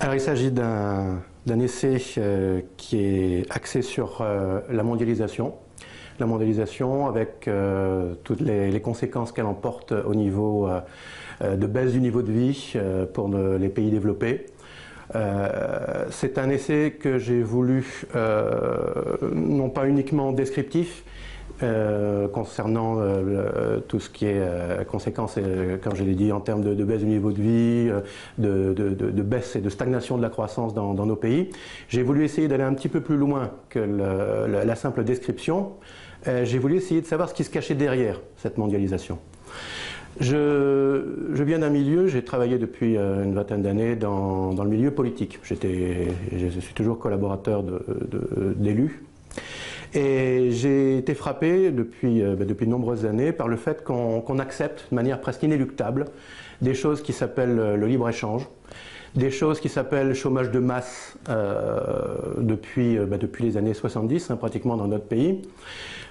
Alors il s'agit d'un essai qui est axé sur la mondialisation. La mondialisation avec toutes les conséquences qu'elle emporte au niveau de baisse du niveau de vie pour les pays développés. C'est un essai que j'ai voulu non pas uniquement descriptif, concernant tout ce qui est conséquences, comme je l'ai dit, en termes de baisse du niveau de vie, de baisse et de stagnation de la croissance dans nos pays. J'ai voulu essayer d'aller un petit peu plus loin que la simple description. J'ai voulu essayer de savoir ce qui se cachait derrière cette mondialisation. Je viens d'un milieu, j'ai travaillé depuis une vingtaine d'années dans le milieu politique. Je suis toujours collaborateur d'élus. Et j'ai été frappé depuis de nombreuses années par le fait qu'on accepte de manière presque inéluctable des choses qui s'appellent le libre-échange, des choses qui s'appellent chômage de masse depuis les années 70, pratiquement dans notre pays.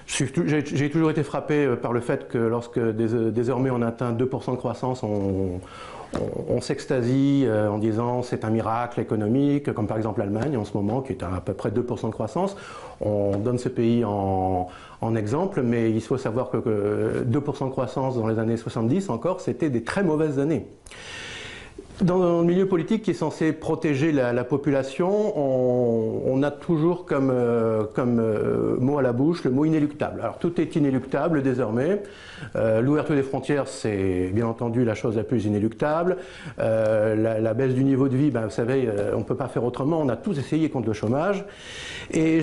J'ai toujours été frappé par le fait que lorsque désormais on atteint 2% de croissance, on s'extasie en disant c'est un miracle économique, comme par exemple l'Allemagne en ce moment, qui est à peu près 2% de croissance. On donne ce pays en exemple, mais il faut savoir que 2% de croissance dans les années 70 encore, c'était des très mauvaises années. Dans le milieu politique qui est censé protéger la population, on a toujours comme mot à la bouche le mot inéluctable. Alors tout est inéluctable désormais. L'ouverture des frontières, c'est bien entendu la chose la plus inéluctable. La baisse du niveau de vie, vous savez, on ne peut pas faire autrement. On a tous essayé contre le chômage. Et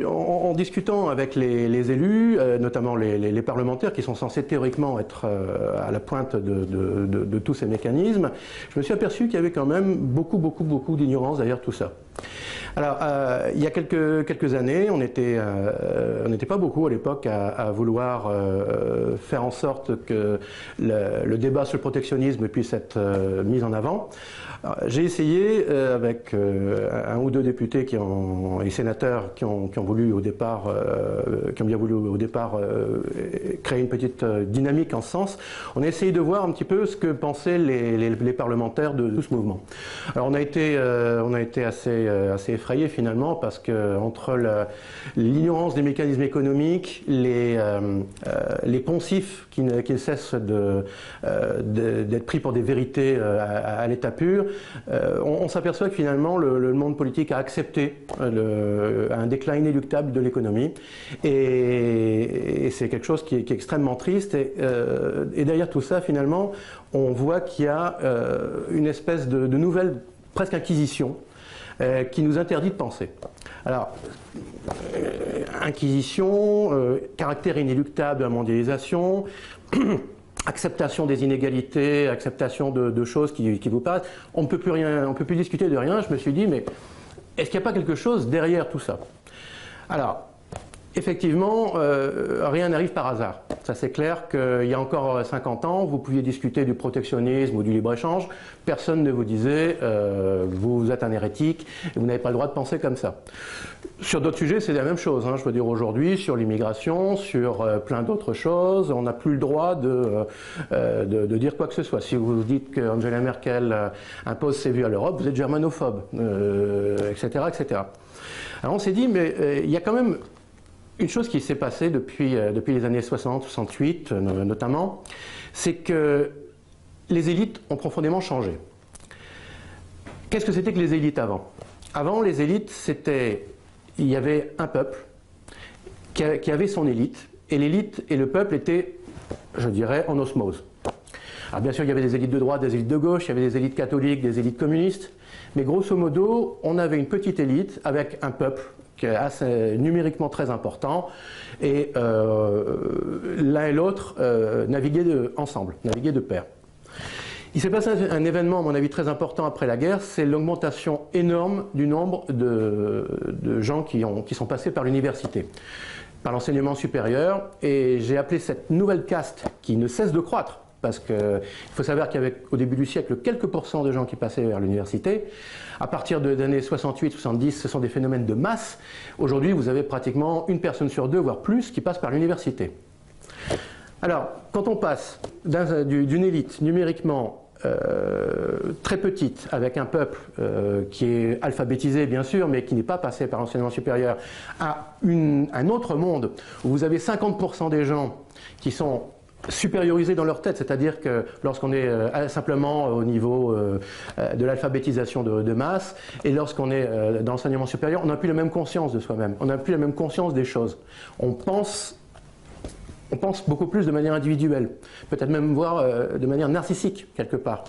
en discutant avec les élus, notamment les parlementaires qui sont censés théoriquement être à la pointe de tous ces mécanismes, je me suis aperçu qu'il y avait quand même beaucoup d'ignorance derrière tout ça. Alors, il y a quelques années, on n'était pas beaucoup à l'époque à vouloir faire en sorte que le débat sur le protectionnisme puisse être mis en avant. J'ai essayé avec un ou deux députés et sénateurs qui ont voulu au départ, créer une petite dynamique en ce sens. On a essayé de voir un petit peu ce que pensaient les parlementaires de tout ce mouvement. Alors on a été assez effrayés finalement parce que entre l'ignorance des mécanismes économiques, les poncifs qui ne cessent d'être pris pour des vérités à l'état pur, on s'aperçoit que finalement le monde politique a accepté un déclin inéluctable de l'économie et c'est quelque chose qui est extrêmement triste et derrière tout ça finalement on voit qu'il y a une espèce de nouvelle presque inquisition qui nous interdit de penser. Alors, inquisition, caractère inéluctable de la mondialisation, acceptation des inégalités, acceptation de choses qui vous paraissent. On ne peut plus discuter de rien. Je me suis dit, mais est-ce qu'il n'y a pas quelque chose derrière tout ça? Alors, effectivement, rien n'arrive par hasard. Ça c'est clair qu'il y a encore 50 ans, vous pouviez discuter du protectionnisme ou du libre-échange, personne ne vous disait vous êtes un hérétique et vous n'avez pas le droit de penser comme ça. Sur d'autres sujets, c'est la même chose. Je veux dire aujourd'hui, sur l'immigration, sur plein d'autres choses, on n'a plus le droit de dire quoi que ce soit. Si vous dites qu'Angela Merkel impose ses vues à l'Europe, vous êtes germanophobe, etc., etc. Alors on s'est dit, mais il y a quand même une chose qui s'est passée depuis les années 60, 68 notamment, c'est que les élites ont profondément changé. Qu'est-ce que c'était que les élites avant? Avant, les élites, il y avait un peuple qui avait son élite, et l'élite et le peuple étaient, je dirais, en osmose. Alors bien sûr, il y avait des élites de droite, des élites de gauche, il y avait des élites catholiques, des élites communistes, mais grosso modo, on avait une petite élite avec un peuple qui est numériquement très important, et l'un et l'autre naviguaient ensemble, naviguaient de pair. Il s'est passé un événement, à mon avis, très important après la guerre, c'est l'augmentation énorme du nombre de gens qui sont passés par l'université, par l'enseignement supérieur, et j'ai appelé cette nouvelle caste qui ne cesse de croître, parce qu'il faut savoir qu'il y avait au début du siècle quelques pourcents de gens qui passaient vers l'université. À partir des années 68-70, ce sont des phénomènes de masse. Aujourd'hui, vous avez pratiquement une personne sur deux, voire plus, qui passe par l'université. Alors, quand on passe d'une élite numériquement très petite, avec un peuple qui est alphabétisé bien sûr, mais qui n'est pas passé par l'enseignement supérieur, à un autre monde où vous avez 50% des gens qui sont supériorisés dans leur tête, c'est-à-dire que lorsqu'on est simplement au niveau de l'alphabétisation de masse, et lorsqu'on est dans l'enseignement supérieur, on n'a plus la même conscience de soi-même, on n'a plus la même conscience des choses. On pense beaucoup plus de manière individuelle, peut-être même voire de manière narcissique quelque part.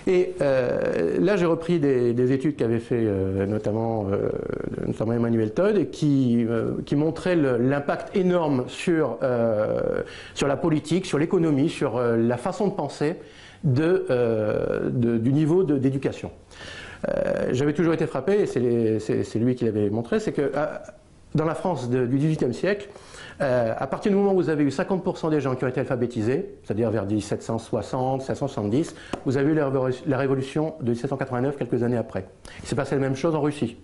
Et là, j'ai repris des études qu'avait fait notamment Emmanuel Todd et qui montraient l'impact énorme sur la politique, sur l'économie, sur la façon de penser du niveau d'éducation. J'avais toujours été frappé, et c'est lui qui l'avait montré, c'est que dans la France du XVIIIe siècle, à partir du moment où vous avez eu 50% des gens qui ont été alphabétisés, c'est-à-dire vers 1760, 1770, vous avez eu la révolution de 1789 quelques années après. Il s'est passé la même chose en Russie,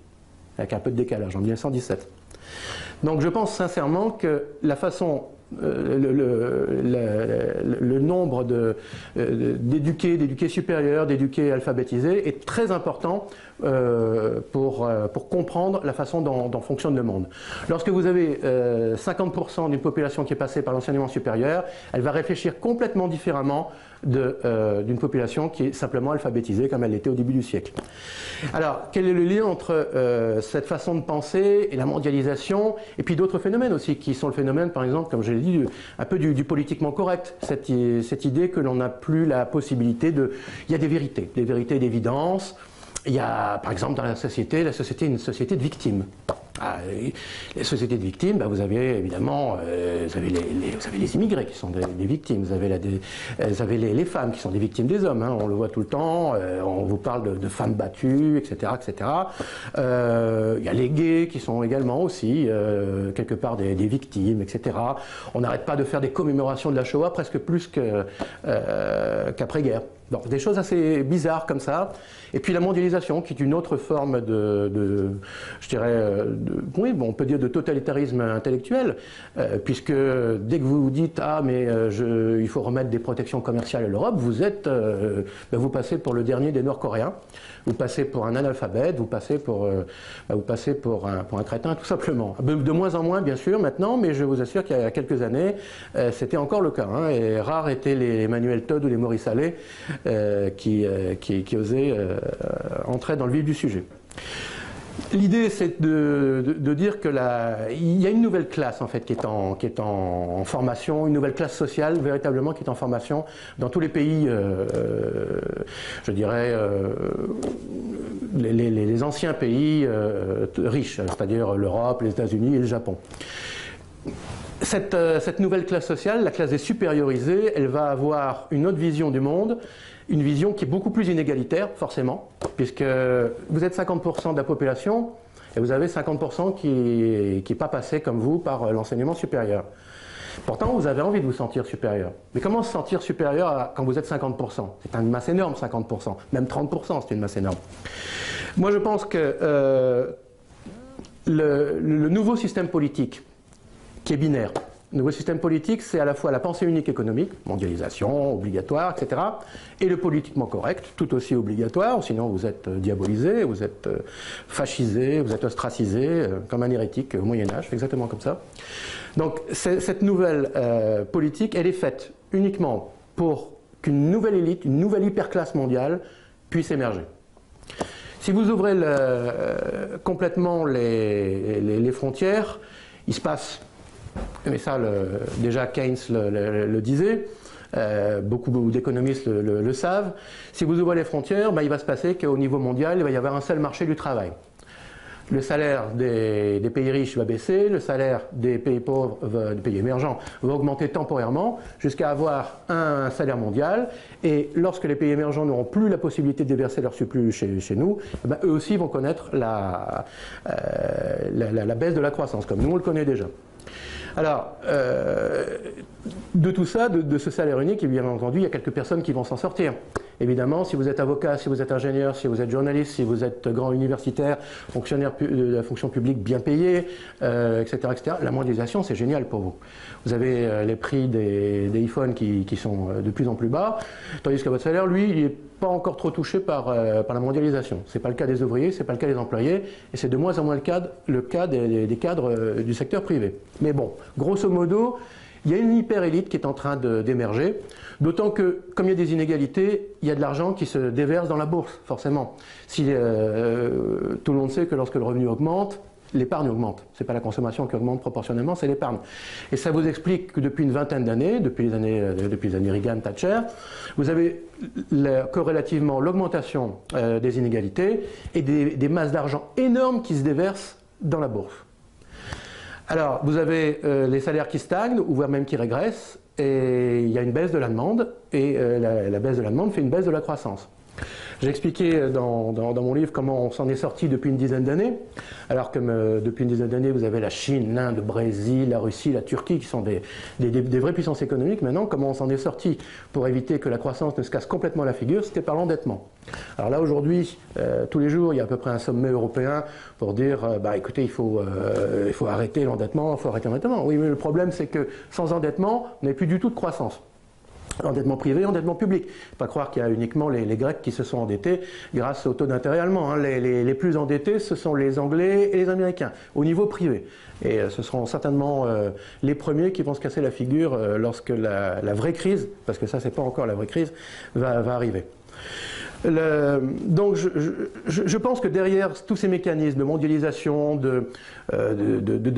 avec un peu de décalage, en 1917. Donc je pense sincèrement que la façon, le nombre d'éduqués supérieurs, d'éduqués alphabétisés est très important pour comprendre la façon dont fonctionne le monde. Lorsque vous avez 50% d'une population qui est passée par l'enseignement supérieur, elle va réfléchir complètement différemment d'une population qui est simplement alphabétisée comme elle l'était au début du siècle. Alors, quel est le lien entre cette façon de penser et la mondialisation, et puis d'autres phénomènes aussi, qui sont le phénomène, par exemple, comme je l'ai dit, un peu du politiquement correct, cette idée que l'on n'a plus la possibilité de... Il y a des vérités d'évidence. Il y a, par exemple, dans la société est une société de victimes. Les sociétés de victimes, vous avez évidemment vous avez les immigrés qui sont des victimes, vous avez les femmes qui sont des victimes des hommes, hein, on le voit tout le temps, on vous parle de femmes battues, etc. etc. Il y a les gays qui sont également aussi quelque part des victimes, etc. On n'arrête pas de faire des commémorations de la Shoah presque plus qu'après-guerre. Bon, des choses assez bizarres comme ça. Et puis la mondialisation, qui est une autre forme je dirais, oui, bon, on peut dire de totalitarisme intellectuel, puisque dès que vous dites « Ah, mais il faut remettre des protections commerciales à l'Europe », vous passez pour le dernier des Nord-Coréens, vous passez pour un analphabète, vous passez pour un crétin, tout simplement. De moins en moins, bien sûr, maintenant, mais je vous assure qu'il y a quelques années, c'était encore le cas, hein, et rares étaient les Emmanuel Todd ou les Maurice Allais qui osaient entrer dans le vif du sujet. L'idée, c'est de dire que il y a une nouvelle classe en fait qui est en formation, une nouvelle classe sociale véritablement qui est en formation dans tous les pays, je dirais, les anciens pays riches, c'est-à-dire l'Europe, les États-Unis et le Japon. Cette nouvelle classe sociale, la classe des supériorisés, elle va avoir une autre vision du monde, une vision qui est beaucoup plus inégalitaire, forcément, puisque vous êtes 50% de la population et vous avez 50% qui n'est pas passé comme vous par l'enseignement supérieur. Pourtant, vous avez envie de vous sentir supérieur. Mais comment se sentir supérieur quand vous êtes 50%? C'est une masse énorme, 50%. Même 30%, c'est une masse énorme. Moi, je pense que le nouveau système politique, qui est binaire. Le nouveau système politique, c'est à la fois la pensée unique économique, mondialisation, obligatoire, etc., et le politiquement correct, tout aussi obligatoire, sinon vous êtes diabolisé, vous êtes fascisé, vous êtes ostracisé, comme un hérétique au Moyen-Âge, exactement comme ça. Donc cette nouvelle politique, elle est faite uniquement pour qu'une nouvelle élite, une nouvelle hyperclasse mondiale puisse émerger. Si vous ouvrez complètement les frontières, il se passe... Mais ça, déjà Keynes le disait, beaucoup d'économistes le savent. Si vous ouvrez les frontières, il va se passer qu'au niveau mondial, il va y avoir un seul marché du travail. Le salaire des pays riches va baisser, le salaire des pays pauvres, des pays émergents, va augmenter temporairement jusqu'à avoir un salaire mondial. Et lorsque les pays émergents n'auront plus la possibilité de déverser leur surplus chez nous, eux aussi vont connaître la baisse de la croissance, comme nous on le connaît déjà. Alors, de tout ça, de ce salaire unique, bien entendu, il y a quelques personnes qui vont s'en sortir. Évidemment, si vous êtes avocat, si vous êtes ingénieur, si vous êtes journaliste, si vous êtes grand universitaire, fonctionnaire de la fonction publique bien payé, etc., etc., la mondialisation, c'est génial pour vous. Vous avez les prix des iPhones qui sont de plus en plus bas, tandis que votre salaire, lui, il n'est pas encore trop touché par la mondialisation. Ce n'est pas le cas des ouvriers, ce n'est pas le cas des employés, et c'est de moins en moins le cas des cadres du secteur privé. Mais bon, grosso modo, il y a une hyper-élite qui est en train d'émerger, d'autant que, comme il y a des inégalités, il y a de l'argent qui se déverse dans la bourse, forcément. Si, tout le monde sait que lorsque le revenu augmente, l'épargne augmente. Ce n'est pas la consommation qui augmente proportionnellement, c'est l'épargne. Et ça vous explique que depuis une vingtaine d'années, depuis les années Reagan, Thatcher, vous avez corrélativement l'augmentation des inégalités et des masses d'argent énormes qui se déversent dans la bourse. Alors, vous avez les salaires qui stagnent, ou voire même qui régressent, et il y a une baisse de la demande, et la baisse de la demande fait une baisse de la croissance. J'ai expliqué dans mon livre comment on s'en est sorti depuis une dizaine d'années. Alors que depuis une dizaine d'années, vous avez la Chine, l'Inde, le Brésil, la Russie, la Turquie qui sont des vraies puissances économiques. Maintenant, comment on s'en est sorti pour éviter que la croissance ne se casse complètement la figure? C'était par l'endettement. Alors là, aujourd'hui, tous les jours, il y a à peu près un sommet européen pour dire écoutez, il faut arrêter l'endettement, il faut arrêter l'endettement. Oui, mais le problème, c'est que sans endettement, on n'a plus du tout de croissance. Endettement privé, endettement public. Il ne faut pas croire qu'il y a uniquement les Grecs qui se sont endettés grâce au taux d'intérêt allemand. Hein. Les plus endettés, ce sont les Anglais et les Américains, au niveau privé. Et ce seront certainement les premiers qui vont se casser la figure lorsque la vraie crise, parce que ça, c'est pas encore la vraie crise, va arriver. Donc je pense que derrière tous ces mécanismes de mondialisation, de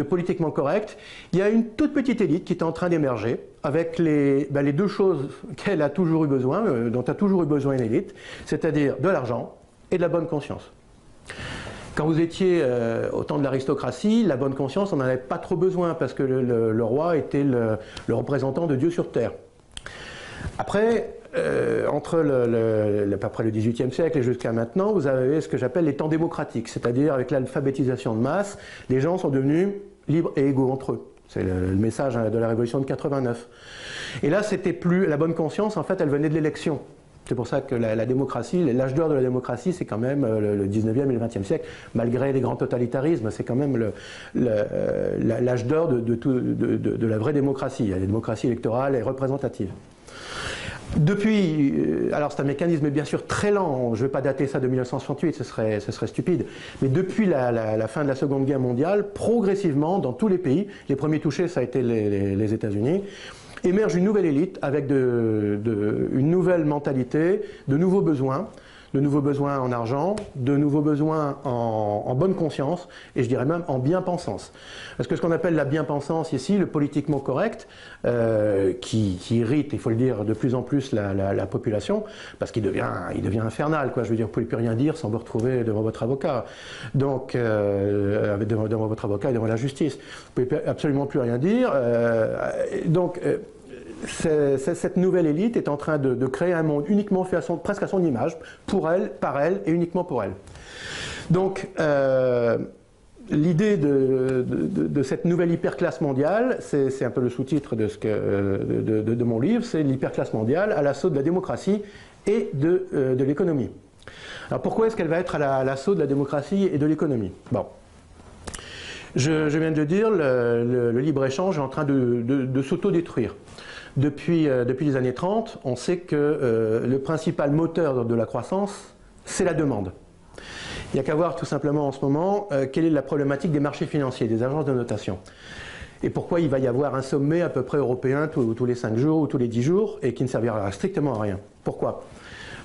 politiquement correct, il y a une toute petite élite qui est en train d'émerger avec les deux choses qu'elle a toujours eu besoin, dont a toujours eu besoin une élite, c'est-à-dire de l'argent et de la bonne conscience. Quand vous étiez au temps de l'aristocratie, la bonne conscience, on n'en avait pas trop besoin parce que le roi était le représentant de Dieu sur terre. Après, entre à peu près le XVIIIe siècle et jusqu'à maintenant, vous avez ce que j'appelle les temps démocratiques, c'est-à-dire avec l'alphabétisation de masse, les gens sont devenus libres et égaux entre eux. C'est le message de la Révolution de 89. Et là, c'était plus la bonne conscience, en fait, elle venait de l'élection. C'est pour ça que la démocratie, l'âge d'or de la démocratie, c'est quand même le 19e et le 20e siècle, malgré les grands totalitarismes, c'est quand même l'âge d'or de la vraie démocratie, la démocratie électorale et représentative. Depuis, alors c'est un mécanisme bien sûr très lent, je ne vais pas dater ça de 1968, ce serait stupide, mais depuis la fin de la Seconde Guerre mondiale, progressivement, dans tous les pays, les premiers touchés, ça a été les États-Unis, émerge une nouvelle élite avec une nouvelle mentalité, de nouveaux besoins en argent, de nouveaux besoins en bonne conscience, et je dirais même en bien-pensance. Parce que ce qu'on appelle la bien-pensance ici, le politiquement correct, qui irrite, il faut le dire, de plus en plus la population, parce qu'il devient infernal, quoi. Je veux dire, vous ne pouvez plus rien dire sans vous retrouver devant votre avocat. Donc, devant votre avocat et devant la justice. Vous ne pouvez absolument plus rien dire. Cette nouvelle élite est en train de créer un monde uniquement fait presque à son image, pour elle, par elle et uniquement pour elle. Donc, l'idée de cette nouvelle hyperclasse mondiale, c'est un peu le sous-titre de mon livre, c'est l'hyperclasse mondiale à l'assaut de la démocratie et de l'économie. Alors pourquoi est-ce qu'elle va être à l'assaut de la démocratie et de l'économie? Bon. Je viens de le dire, le libre-échange est en train de s'autodétruire. Depuis les années 30, on sait que le principal moteur de la croissance, c'est la demande. Il n'y a qu'à voir tout simplement en ce moment quelle est la problématique des marchés financiers, des agences de notation. Et pourquoi il va y avoir un sommet à peu près européen tous les 5 jours ou tous les 10 jours et qui ne servira strictement à rien. Pourquoi?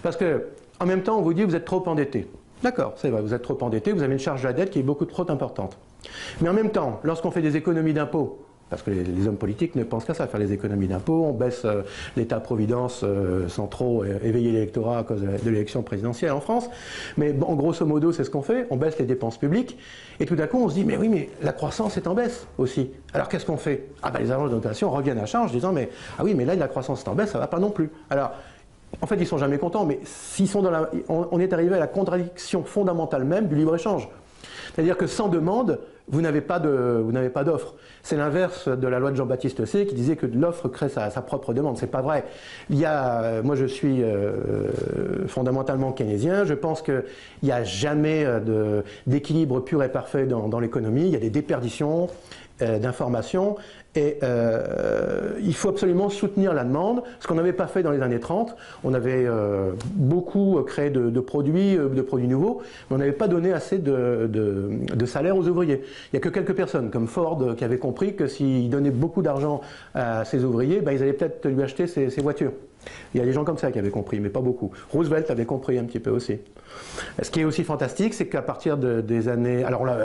Parce que en même temps, on vous dit vous êtes trop endetté. D'accord, c'est vrai, vous êtes trop endetté, vous avez une charge de la dette qui est beaucoup trop importante. Mais en même temps, lorsqu'on fait des économies d'impôts, parce que les hommes politiques ne pensent qu'à ça, faire les économies d'impôts, on baisse l'État-providence sans trop éveiller l'électorat à cause de l'élection présidentielle en France, mais bon, grosso modo c'est ce qu'on fait, on baisse les dépenses publiques, et tout d'un coup on se dit mais oui mais la croissance est en baisse aussi. Alors qu'est-ce qu'on fait? Les agences de notation reviennent à charge disant mais ah oui mais là la croissance est en baisse, ça va pas non plus. Alors en fait ils sont jamais contents, mais s'ils sont on est arrivé à la contradiction fondamentale même du libre-échange. C'est-à-dire que sans demande, vous n'avez pas d'offre. C'est l'inverse de la loi de Jean-Baptiste C qui disait que l'offre crée sa propre demande. C'est pas vrai. Moi je suis fondamentalement keynésien. Je pense qu'il n'y a jamais d'équilibre pur et parfait dans l'économie. Il y a des déperditions d'informations et il faut absolument soutenir la demande, ce qu'on n'avait pas fait dans les années 30. On avait beaucoup créé de produits nouveaux, mais on n'avait pas donné assez de salaire aux ouvriers. Il n'y a que quelques personnes, comme Ford, qui avaient compris que s'ils donnaient beaucoup d'argent à ses ouvriers, ben, ils allaient peut-être lui acheter ses voitures. Il y a des gens comme ça qui avaient compris, mais pas beaucoup. Roosevelt avait compris un petit peu aussi. Ce qui est aussi fantastique, c'est qu'à partir des années... Alors là,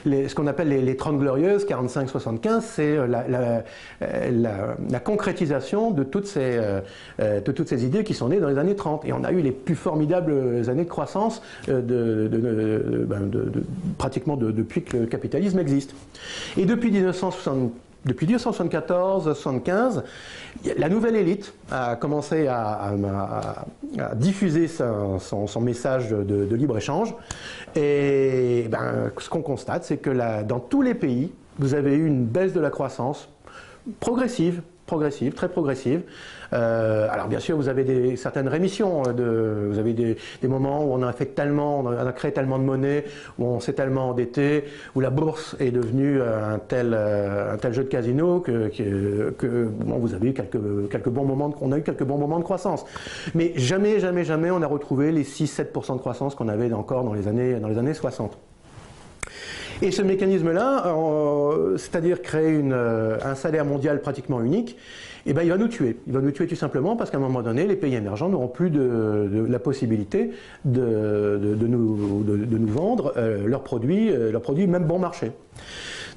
ce qu'on appelle les 30 glorieuses, 45-75, c'est la concrétisation de toutes ces idées qui sont nées dans les années 30. Et on a eu les plus formidables années de croissance pratiquement depuis que le capitalisme existe. Et depuis 1974-75, la nouvelle élite a commencé à diffuser son message de libre-échange. Et ce qu'on constate, c'est que dans tous les pays, vous avez eu une baisse de la croissance progressive, très progressive. Alors bien sûr, vous avez certaines rémissions, vous avez des moments où on a créé tellement de monnaie, où on s'est tellement endetté, où la bourse est devenue un tel jeu de casino que bon, vous avez eu quelques bons moments, on a eu quelques bons moments de croissance. Mais jamais on a retrouvé les 6-7% de croissance qu'on avait encore dans les années 60. Et ce mécanisme-là, c'est-à-dire créer un salaire mondial pratiquement unique, eh ben, il va nous tuer. Il va nous tuer tout simplement parce qu'à un moment donné, les pays émergents n'auront plus la possibilité de nous vendre leurs produits même bon marché.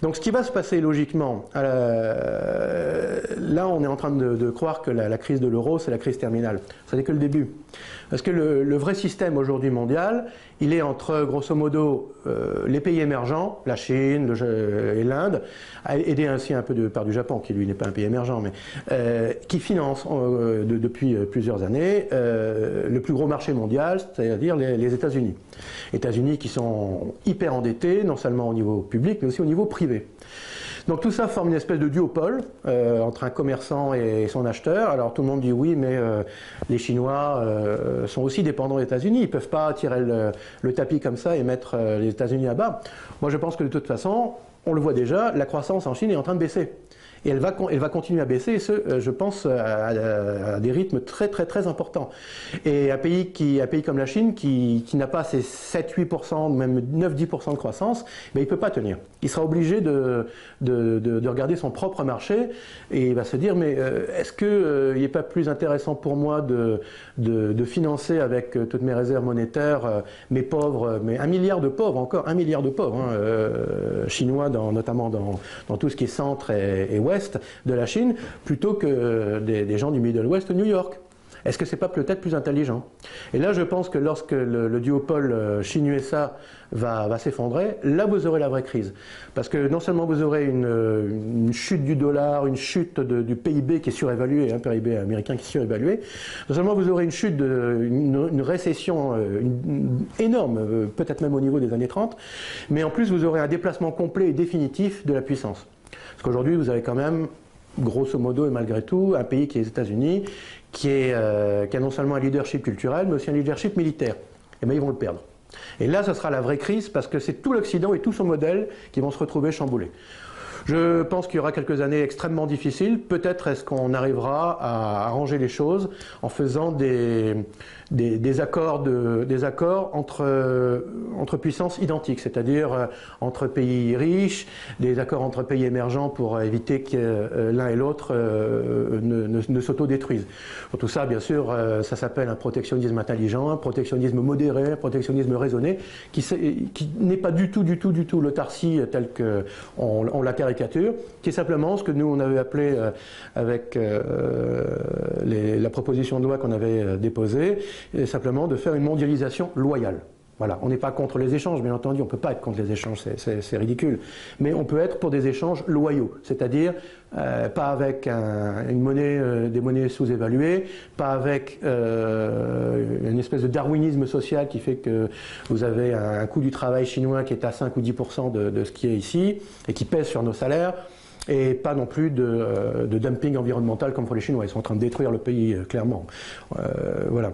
Donc ce qui va se passer logiquement, là on est en train de croire que la crise de l'euro c'est la crise terminale. Ça n'est que le début. Parce que le vrai système aujourd'hui mondial, il est entre grosso modo les pays émergents, la Chine et l'Inde, aidé ainsi un peu par du Japon, qui lui n'est pas un pays émergent, mais qui finance depuis plusieurs années le plus gros marché mondial, c'est-à-dire les États-Unis. États-Unis qui sont hyper endettés, non seulement au niveau public, mais aussi au niveau privé. Donc tout ça forme une espèce de duopole entre un commerçant et son acheteur. Alors tout le monde dit oui, mais les Chinois sont aussi dépendants des États-Unis. Ils ne peuvent pas tirer le tapis comme ça et mettre les États-Unis à bas. Moi je pense que de toute façon, on le voit déjà, la croissance en Chine est en train de baisser. Et elle va continuer à baisser, et je pense, à des rythmes très importants. Et un pays comme la Chine, qui n'a pas ces 7-8%, même 9-10% de croissance, ben, il ne peut pas tenir. Il sera obligé de regarder son propre marché, et il va se dire, mais est-ce qu'il n'est pas plus intéressant pour moi de financer avec toutes mes réserves monétaires mes pauvres, mais 1 milliard de pauvres, encore 1 milliard de pauvres, chinois, notamment dans tout ce qui est centre et ouest de la Chine, plutôt que des gens du Middle West New York. Est-ce que c'est pas peut-être plus intelligent? Et là, je pense que lorsque le duopole Chine-USA va s'effondrer, là vous aurez la vraie crise. Parce que non seulement vous aurez une chute du dollar, une chute du PIB qui est surévalué, un PIB américain qui est surévalué, non seulement vous aurez une chute, une récession énorme, peut-être même au niveau des années 30, mais en plus vous aurez un déplacement complet et définitif de la puissance. Parce qu'aujourd'hui, vous avez quand même, grosso modo et malgré tout, un pays qui est les États-Unis, qui a non seulement un leadership culturel, mais aussi un leadership militaire. Et bien, ils vont le perdre. Et là, ce sera la vraie crise, parce que c'est tout l'Occident et tout son modèle qui vont se retrouver chamboulés. Je pense qu'il y aura quelques années extrêmement difficiles. Peut-être est-ce qu'on arrivera à arranger les choses en faisant des accords entre puissances identiques, c'est-à-dire entre pays riches, des accords entre pays émergents pour éviter que l'un et l'autre ne s'autodétruisent. Pour tout ça, bien sûr, ça s'appelle un protectionnisme intelligent, un protectionnisme modéré, un protectionnisme raisonné, qui n'est pas du tout l'autarcie telle qu'on la caricature, qui est simplement ce que nous on avait appelé avec la proposition de loi qu'on avait déposée, simplement de faire une mondialisation loyale. Voilà, on n'est pas contre les échanges, bien entendu, on ne peut pas être contre les échanges, c'est ridicule. Mais on peut être pour des échanges loyaux, c'est-à-dire pas avec une monnaie, des monnaies sous-évaluées, pas avec une espèce de darwinisme social qui fait que vous avez un coût du travail chinois qui est à 5 ou 10% de ce qui est ici et qui pèse sur nos salaires. Et pas non plus de dumping environnemental comme font les Chinois. Ils sont en train de détruire le pays, clairement. Voilà.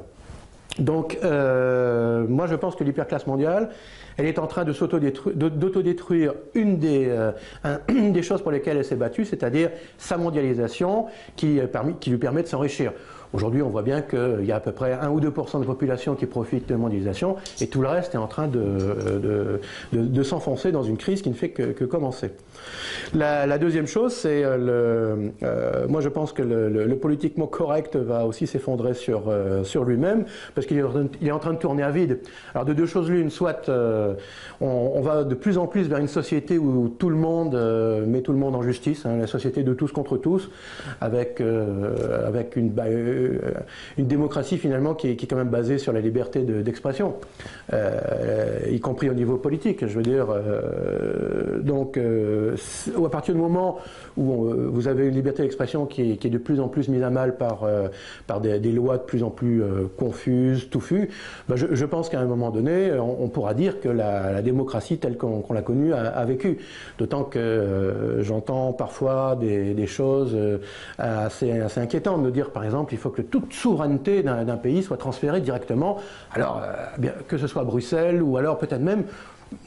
Donc, moi je pense que l'hyperclasse mondiale, elle est en train de d'autodétruire une des choses pour lesquelles elle s'est battue, c'est-à-dire sa mondialisation qui lui permet de s'enrichir. Aujourd'hui, on voit bien qu'il y a à peu près 1 ou 2% de population qui profitent de la mondialisation et tout le reste est en train de s'enfoncer dans une crise qui ne fait que commencer. La deuxième chose, c'est moi je pense que le politiquement correct va aussi s'effondrer sur lui-même parce qu'il est en train de tourner à vide. Alors de deux choses l'une, soit on va de plus en plus vers une société où tout le monde met tout le monde en justice, hein, la société de tous contre tous, avec une démocratie finalement qui est quand même basée sur la liberté d'expression, y compris au niveau politique. Je veux dire, donc à partir du moment où vous avez une liberté d'expression qui est de plus en plus mise à mal par des lois de plus en plus confuses, touffues, ben je pense qu'à un moment donné, on pourra dire que la démocratie telle qu'on l'a connue a vécu. D'autant que j'entends parfois des choses assez inquiétantes, de dire par exemple il faut que toute souveraineté d'un pays soit transférée directement, alors que ce soit à Bruxelles ou alors peut-être même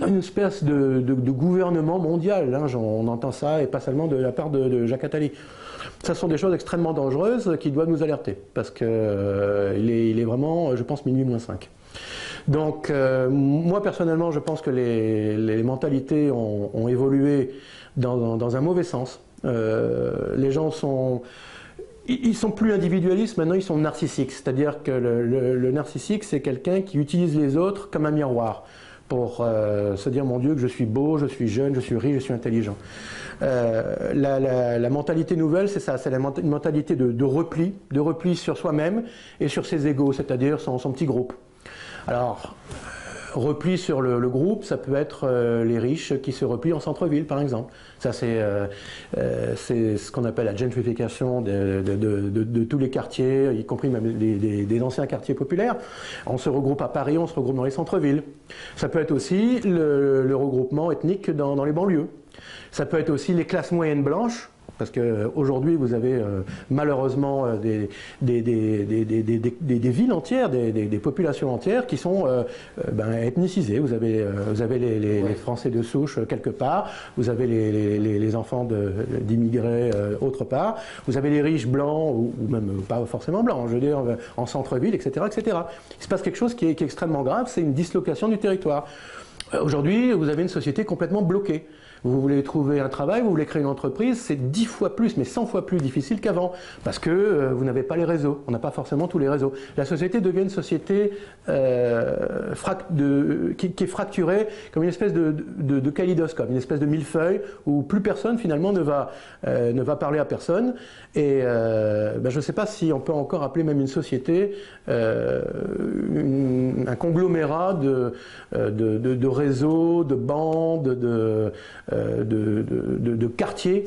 une espèce de gouvernement mondial, hein, on entend ça, et pas seulement de la part de Jacques Attali. Ça sont des choses extrêmement dangereuses qui doivent nous alerter, parce qu'il il est vraiment, je pense, minuit moins 5. Donc, moi personnellement, je pense que les mentalités ont évolué dans un mauvais sens. Les gens ils sont plus individualistes, maintenant ils sont narcissiques. C'est-à-dire que le narcissique, c'est quelqu'un qui utilise les autres comme un miroir pour se dire, mon Dieu, que je suis beau, je suis jeune, je suis riche, je suis intelligent. La mentalité nouvelle, c'est ça, c'est une mentalité de repli sur soi-même et sur ses égaux, c'est-à-dire son petit groupe. Alors, repli sur le groupe, ça peut être les riches qui se replient en centre-ville, par exemple. Ça, c'est ce qu'on appelle la gentrification de tous les quartiers, y compris même des anciens quartiers populaires. On se regroupe à Paris, on se regroupe dans les centres-villes. Ça peut être aussi le regroupement ethnique dans les banlieues. Ça peut être aussi les classes moyennes blanches. Parce qu'aujourd'hui, vous avez malheureusement des villes entières, des populations entières qui sont ethnicisées. Vous avez les Français de souche quelque part, vous avez les enfants d'immigrés autre part, vous avez les riches blancs, ou même pas forcément blancs, je veux dire, en centre-ville, etc., etc. Il se passe quelque chose qui est extrêmement grave, c'est une dislocation du territoire. Aujourd'hui, vous avez une société complètement bloquée. Vous voulez trouver un travail, vous voulez créer une entreprise, c'est 10 fois plus, mais 100 fois plus difficile qu'avant, parce que vous n'avez pas les réseaux, on n'a pas forcément tous les réseaux. La société devient une société qui est fracturée comme une espèce de kaléidoscope, une espèce de millefeuille, où plus personne finalement ne va parler à personne, et je ne sais pas si on peut encore appeler même une société un conglomérat de réseaux, de bandes, de quartiers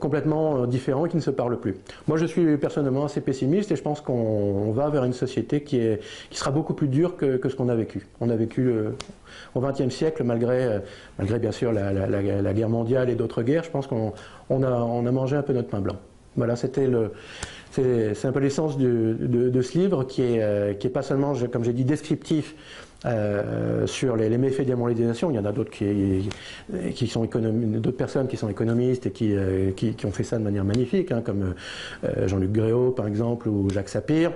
complètement différents qui ne se parlent plus. Moi, je suis personnellement assez pessimiste et je pense qu'on va vers une société qui sera beaucoup plus dure que ce qu'on a vécu. On a vécu au XXe siècle, malgré bien sûr la guerre mondiale et d'autres guerres, je pense qu'on a mangé un peu notre pain blanc. Voilà, c'est un peu l'essence de ce livre qui est pas seulement, comme j'ai dit, descriptif sur les méfaits de la mondialisation. Il y en a d'autres qui sont d'autres personnes qui sont économistes et qui ont fait ça de manière magnifique, hein, comme Jean-Luc Gréau par exemple, ou Jacques Sapir,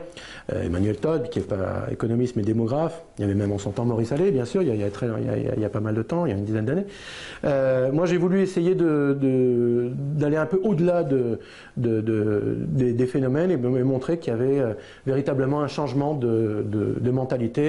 Emmanuel Todd qui n'est pas économiste mais démographe. Il y avait même en son temps Maurice Allais, bien sûr, il y a pas mal de temps, il y a une dizaine d'années. Moi j'ai voulu essayer d'aller un peu au-delà des phénomènes et montrer qu'il y avait véritablement un changement de mentalité.